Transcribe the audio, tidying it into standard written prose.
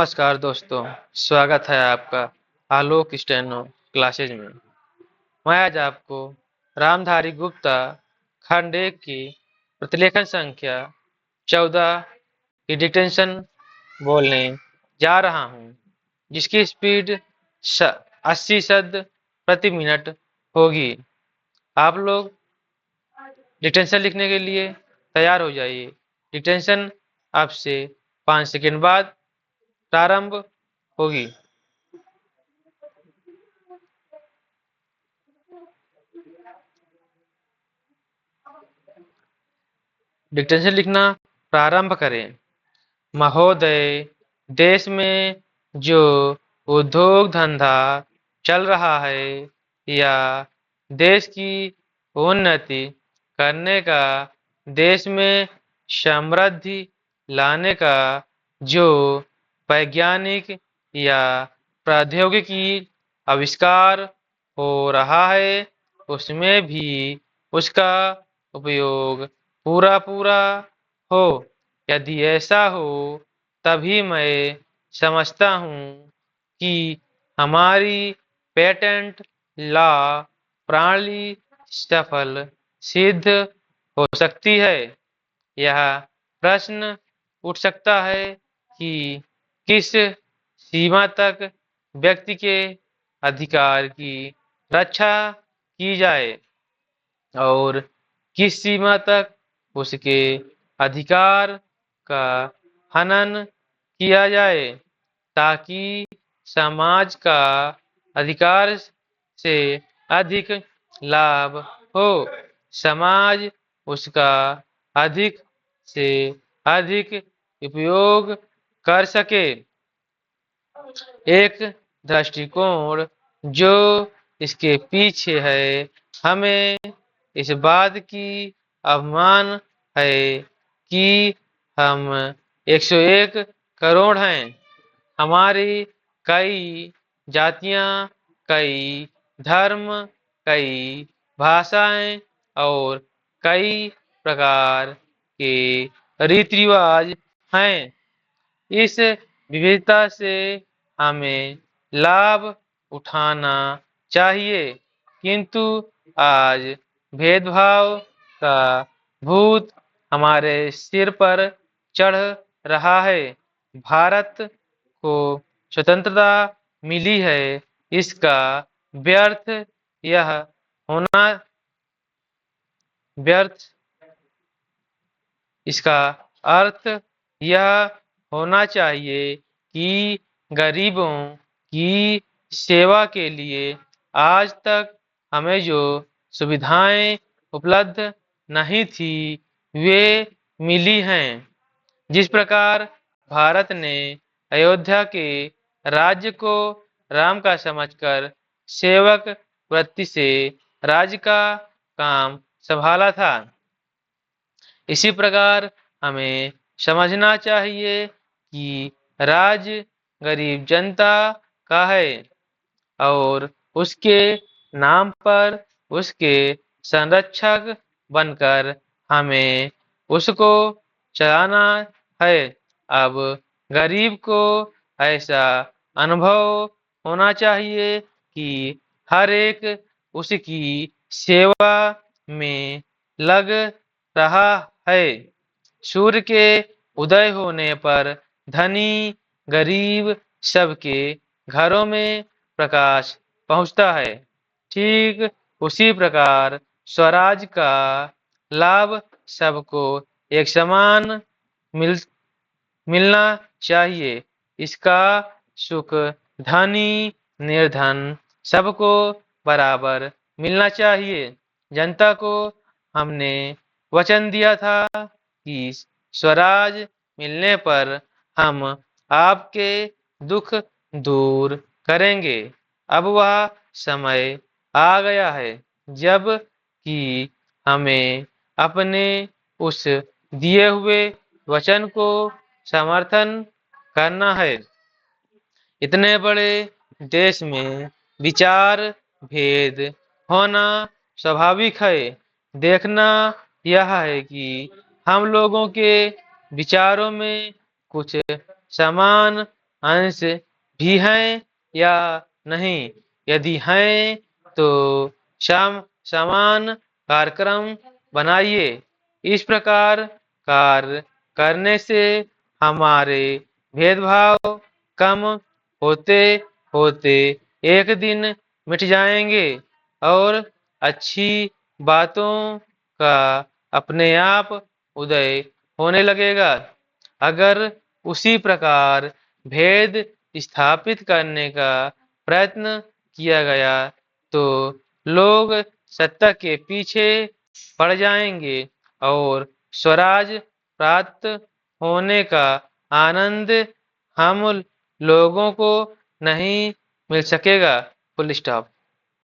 नमस्कार दोस्तों, स्वागत है आपका आलोक स्टेनो क्लासेज में। मैं आज आपको रामधारी गुप्ता खंड 1 की प्रतिलेखन संख्या 14 की डिक्टेशन बोलने जा रहा हूं, जिसकी स्पीड 80 शब्द प्रति मिनट होगी। आप लोग डिक्टेशन लिखने के लिए तैयार हो जाइए। डिक्टेशन आपसे 5 सेकंड बाद प्रारंभ होगी। डिक्टेशन लिखना प्रारंभ करें। महोदय, देश में जो उद्योग धंधा चल रहा है या देश की उन्नति करने का, देश में समृद्धि लाने का जो वैज्ञानिक या प्रौद्योगिकी आविष्कार हो रहा है, उसमें भी उसका उपयोग पूरा पूरा हो। यदि ऐसा हो तभी मैं समझता हूँ कि हमारी पेटेंट लॉ प्रणाली सफल सिद्ध हो सकती है। यह प्रश्न उठ सकता है कि किस सीमा तक व्यक्ति के अधिकार की रक्षा की जाए और किस सीमा तक उसके अधिकार का हनन किया जाए, ताकि समाज का अधिकार से अधिक लाभ हो, समाज उसका अधिक से अधिक उपयोग कर सके। एक दृष्टिकोण जो इसके पीछे है, हमें इस बात की अभिमान है कि हम 101 करोड़ हैं। हमारी कई जातियां, कई धर्म, कई भाषाएं और कई प्रकार के रीति रिवाज हैं। इस विविधता से हमें लाभ उठाना चाहिए, किंतु आज भेदभाव का भूत हमारे सिर पर चढ़ रहा है। भारत को स्वतंत्रता मिली है, इसका व्यर्थ यह होना व्यर्थ इसका अर्थ यह होना चाहिए कि गरीबों की सेवा के लिए आज तक हमें जो सुविधाएं उपलब्ध नहीं थी, वे मिली हैं। जिस प्रकार भारत ने अयोध्या के राज्य को राम का समझकर सेवक वृत्ति से राज्य का काम संभाला था, इसी प्रकार हमें समझना चाहिए कि राज्य गरीब जनता का है और उसके नाम पर उसके संरक्षक बनकर हमें उसको चलाना है। अब गरीब को ऐसा अनुभव होना चाहिए कि हर एक उसकी सेवा में लग रहा है। सूर्य के उदय होने पर धनी गरीब सबके घरों में प्रकाश पहुंचता है। ठीक उसी प्रकार स्वराज का लाभ सबको एक समान मिलना चाहिए। इसका सुख धनी निर्धन सबको बराबर मिलना चाहिए। जनता को हमने वचन दिया था कि स्वराज मिलने पर हम आपके दुख दूर करेंगे। अब वह समय आ गया है जब कि हमें अपने उस दिए हुए वचन को समर्थन करना है। इतने बड़े देश में विचार भेद होना स्वाभाविक है। देखना यह है कि हम लोगों के विचारों में कुछ समान अंश भी हैं या नहीं? यदि हैं तो समान कार्यक्रम बनाइए। इस प्रकार कार्य करने से हमारे भेदभाव कम होते होते एक दिन मिट जाएंगे और अच्छी बातों का अपने आप उदय होने लगेगा। अगर उसी प्रकार भेद स्थापित करने का प्रयत्न किया गया तो लोग सत्ता के पीछे पड़ जाएंगे और स्वराज प्राप्त होने का आनंद हम लोगों को नहीं मिल सकेगा। Full stop.